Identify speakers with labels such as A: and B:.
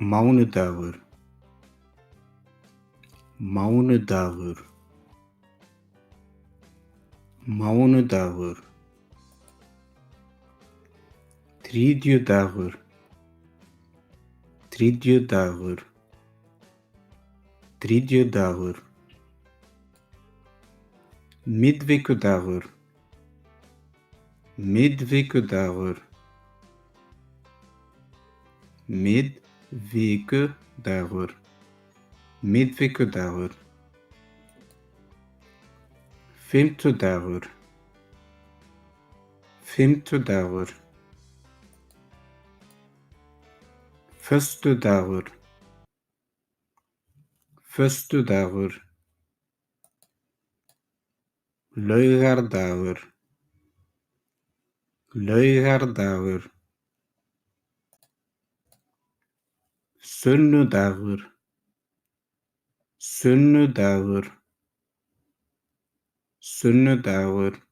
A: mánudagur, mánudagur, mánudagur, þriðjudagur, þriðjudagur, þriðjudagur, miðvikudagur, miðvikudagur, miðvikudagur, miðvikudagur, fimmtudagur, fimmtudagur, föstudagur, föstudagur, laugardagur, laugardagur, sunnudagur, sunnudagur, sunnudagur,